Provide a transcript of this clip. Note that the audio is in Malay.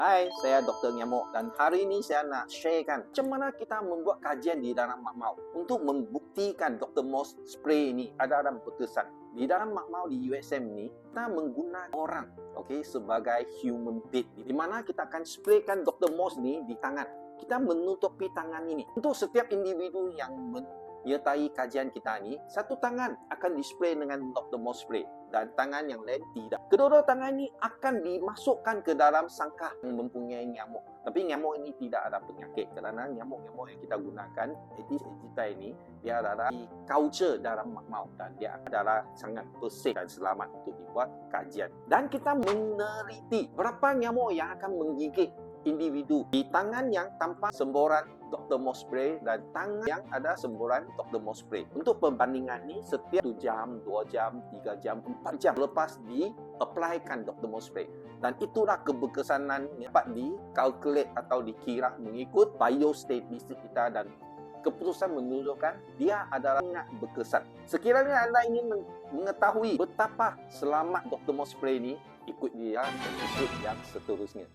Hai, saya Dr. Nyamuk dan hari ini saya nak sharekan macam mana kita membuat kajian di dalam makmau untuk membuktikan Dr. Moss spray ini ada berkesan. Di dalam makmau di USM ni, kita menggunakan orang sebagai human being di mana kita akan spraykan Dr. Moss ni di tangan. Kita menutupi tangan ini. Untuk setiap individu yang menyertai kajian kita ni, satu tangan akan dispray dengan Dr. Moss spray dan tangan yang lain tidak. Kedua-dua tangan ini akan dimasukkan ke dalam sangkar yang mempunyai nyamuk. Tapi nyamuk ini tidak ada penyakit kerana nyamuk-nyamuk yang kita gunakan, Aedes aegypti ini, dia adalah di culture dalam makmau dan dia adalah sangat bersih dan selamat untuk dibuat kajian. Dan kita meneliti berapa nyamuk yang akan menggigit individu di tangan yang tanpa semburan Dr. Moss spray dan tangan yang ada semburan Dr. Moss spray. Untuk perbandingan ni, setiap 1 jam, 2 jam, 3 jam, 4 jam lepas di-applykan Dr. Moss spray. Dan itulah keberkesanan yang dapat dikalkulate atau dikira mengikut biostatistik kita dan keputusan menunjukkan dia adalah sangat berkesan. Sekiranya anda ingin mengetahui betapa selamat Dr. Moss spray ni, ikut dia dan ikut yang seterusnya.